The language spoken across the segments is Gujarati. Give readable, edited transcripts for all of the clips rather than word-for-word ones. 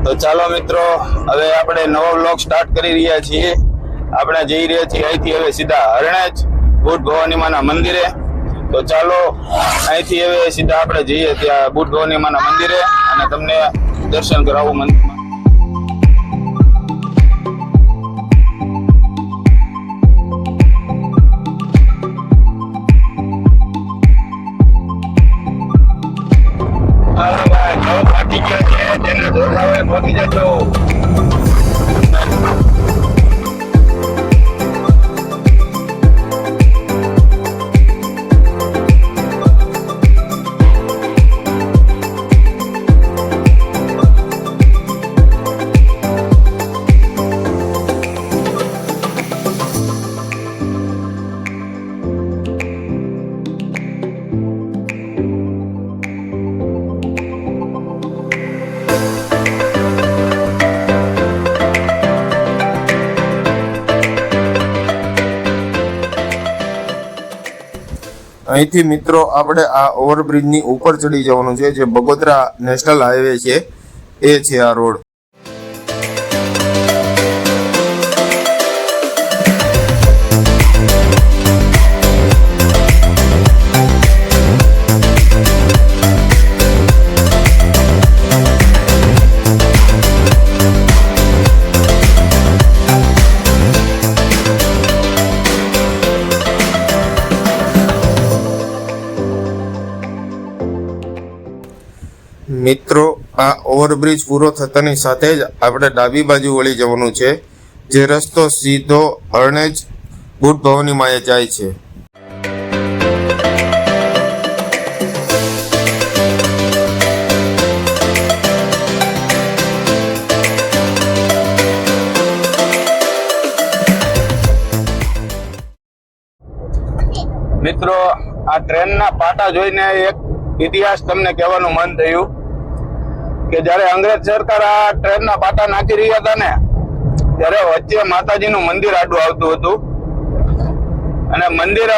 તો ચાલો મિત્રો, હવે આપણે નવો વ્લોગ સ્ટાર્ટ કરી રહ્યા છીએ. આપણે જઈ રહ્યા છીએ અહીંથી હવે સીધા હરણેજ બુટ ભવાની માના મંદિરે. તો ચાલો અહીંથી હવે સીધા આપણે જઈએ ત્યાં બુટ ભવાની માના મંદિરે અને તમને દર્શન કરાવું મંદિરમાં. પહોંચી જજો. અહીંથી મિત્રો આપણે આ ઓવરબ્રિજની ઉપર ચડી જવાનું છે, જે બગોદરા નેશનલ હાઈવે છે એ છે આ રોડ. મિત્રો આ ઓવરબ્રિજ પૂરો થતાની સાથે જ આપણે ડાબી બાજુ વળી જવાનું છે, જે રસ્તો સીધો હરણેજ બુટ ભવાની માએ જાય છે. મિત્રો આ ટ્રેનના પાટા જોઈને એક ઇતિહાસ તમને કહેવાનું મન થયું કે જ્યારે અંગ્રેજ સરકાર આ ટ્રેનના પાટા નાખી રહ્યા હતા ને, ત્યારે વચ્ચે માતાજીનું મંદિર આડું આવતું હતું અને મંદિર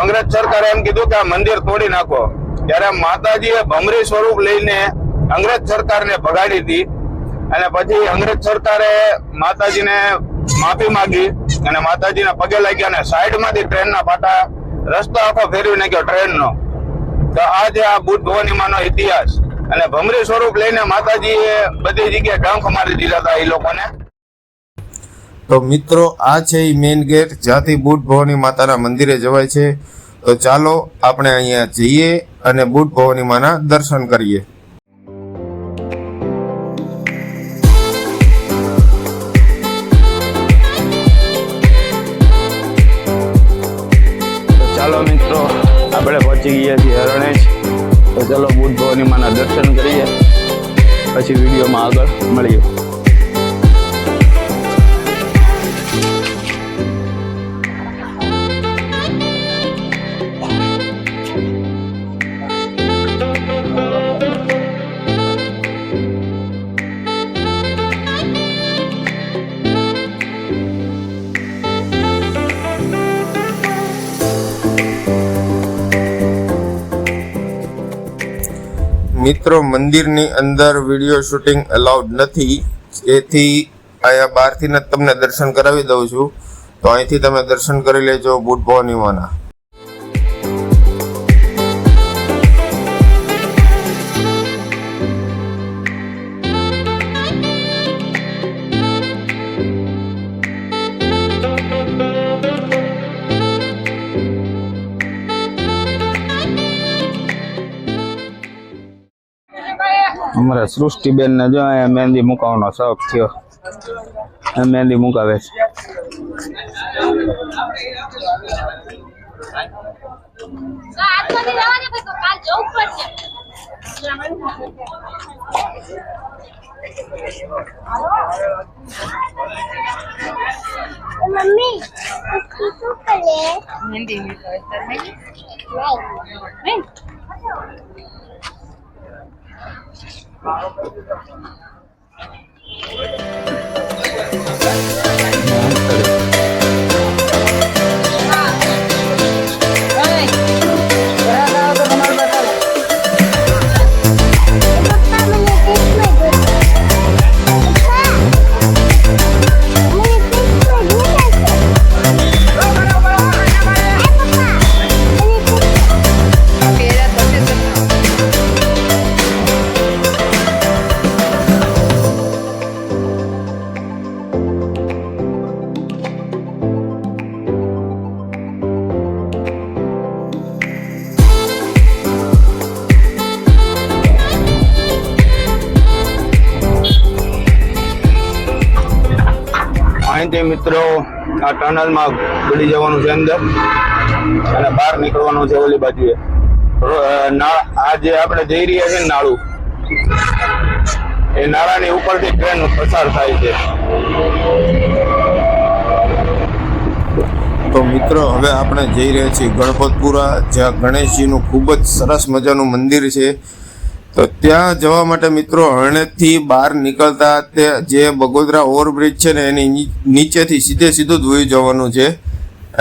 અંગ્રેજ સરકારે એમ કીધું કે આ મંદિર તોડી નાખો. ત્યારે માતાજીએ ભમરી સ્વરૂપ લઈને અંગ્રેજ સરકારને ભગાડી હતી અને પછી અંગ્રેજ સરકારે માતાજીને માફી માંગી અને માતાજીના પગે લાગ્યા અને સાઈડમાંથી ટ્રેનના પાટા રસ્તો આખો ફેરવી નાખ્યો ટ્રેનનો. તો આ છે આ બુટ ભવાની માનો ઇતિહાસ. અને ભમરી સ્વરૂપ લઈને માતાજીએ બધી જગ્યાએ ડંખ મારી દીધા હતા એ લોકોને. તો મિત્રો આ છે એ મેઇન ગેટ જ્યાંથી બુટ ભવાની માતાના મંદિરે જવાય છે. તો ચાલો આપણે અહીંયા જઈએ અને બુટ ભવાની માના દર્શન કરીએ. ચાલો મિત્રો, આપણે પહોંચી ગયા છીએ હરણેજ. તો ચાલો બુટ ભવાની માના દર્શન કરીએ, પછી વિડીયોમાં આગળ મળીએ. મિત્રો મંદિરની અંદર વિડીયો શૂટિંગ અલાઉડ નથી, જેથી અહીંયા બહારથી જ તમને દર્શન કરાવી દઉં છું. તો અહીંથી તમે દર્શન કરી લેજો બુટ ભવાની માના. અમારા સૃષ્ટિબેન ને જો અહીંયા મહેંદી મુકાવવાનો શોખ થયો, મહેંદી મુકાવે છે. मम्मी શું કરે? મહેંદી મુકાવે છે. નહીં અહીંથી મિત્રો આ ટનલમાં ગળી જવાનું છે અંદર અને બહાર નીકળવાનું છે ઓલી બાજુએ. આ જે આપણે જઈ રહ્યા છીએ નાળું, એ નાળાની ઉપરથી ટ્રેન પસાર થાય છે. તો મિત્રો હવે આપણે જઈ રહ્યા છીએ ગણપતપુરા, જ્યાં ગણેશજીનું ખૂબ જ સરસ મજાનું મંદિર છે. તો ત્યાં જવા માટે મિત્રો હરણેજથી બહાર નીકળતા તે જે બગોદરા ઓવરબ્રિજ છે ને એની નીચેથી સીધું જ વહી જવાનું છે.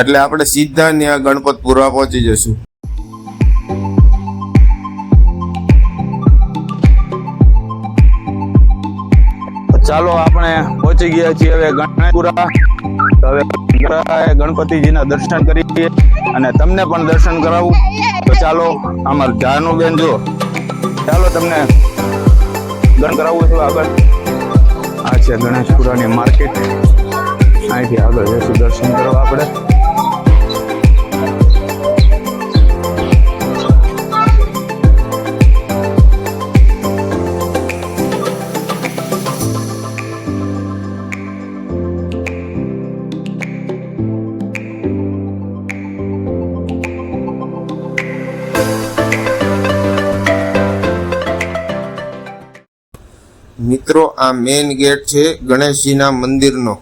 એટલે આપણે સીધા ત્યાં ગણપતપુરા પહોંચી જશું. ચાલો આપણે પહોંચી ગયા છીએ હવે ગણપતપુરા. હવે ગણપતિજીના દર્શન કરીએ અને તમને પણ દર્શન કરાવું. તો ચાલો, અમાર જાનુબેન જો, ચાલો તમને દર્શન કરાવું છું આગળ. આ છે ગણેશપુરાની માર્કેટ. અહીંથી આગળ જઈશું દર્શન કરવા આપણે. મિત્રો આ મેઇન ગેટ છે ગણેશજીના મંદિરનો.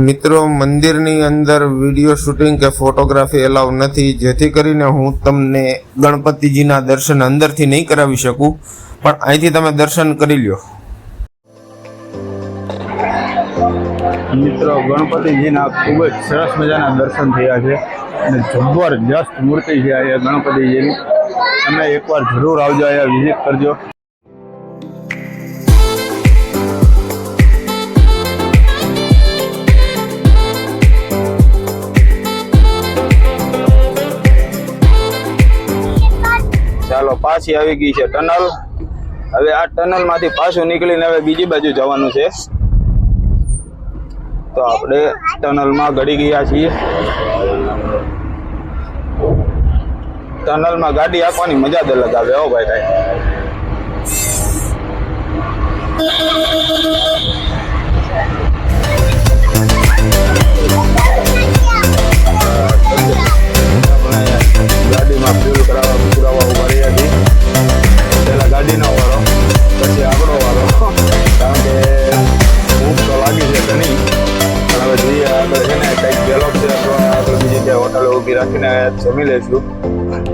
મિત્રો મંદિરની અંદર વિડીયો શૂટિંગ કે ફોટોગ્રાફી એલાઉ નથી, જેથી કરીને હું તમને ગણપતિજીના દર્શન અંદરથી નહીં કરાવી શકું, પણ અહીંથી તમે દર્શન કરી લ્યો. મિત્રો ગણપતિજીના ખૂબ જ સરસ મજાના દર્શન થયા છે અને જબરજસ્ત મૂર્તિ છે આ ગણપતિજીની. તમે એકવાર જરૂર આવજો, અહીંયા વિઝિટ કરજો. ચાલો, પાછી આવી ગઈ છે ટનલ. હવે આ ટનલ માંથી પાછું નીકળીને હવે બીજી બાજુ જવાનું છે. તો આપણે ટનલમાં ગળી ગયા છીએ. ટનલમાં ગાડી આપવાની મજા જ અલગ આવે. હો ભાઈ ગાડીમાં ફ્યુલ પુરાવા ઉભા રહ્યા છીએ. પહેલા ગાડીનો વાળો, પછી આપણો વાળો, કારણ કે ભૂખ તો લાગી છે ઘણી. પણ હવે જોઈએ આગળ છે ને કંઈક ગેલોપ છે અથવા આગળ બીજી ક્યાંય હોટલો ઊભી રાખીને જમી લઈશું.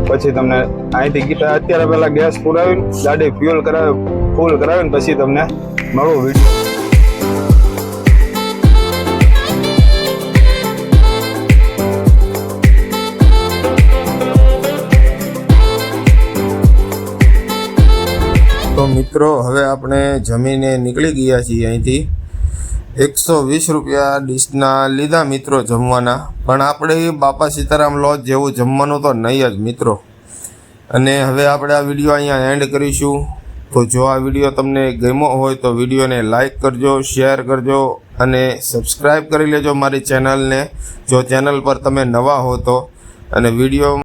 પછી તમને અહીંથી અત્યારે પહેલા ગેસ પુરાવીને ગાડી ફ્યુલ ફૂલ કરાવીને પછી તમને મળું વિડીયો. તો મિત્રો હવે આપણે જમીને નીકળી ગયા છીએ અહીંથી. 120 રૂપિયા ડીશના લીધા મિત્રો જમવાના, પણ આપણે બાપા સીતારામ લોજ જેવું જમવાનું તો નહીં જ મિત્રો. અને હવે આપણે આ વિડીયો અહીંયા એન્ડ કરીશું. તો જો આ વિડીયો તમને ગમ્યો હોય તો વિડીયોને લાઈક કરજો, શેર કરજો અને સબસ્ક્રાઈબ કરી લેજો મારી ચેનલને, જો ચેનલ પર તમે નવા હો તો. અને વિડીયો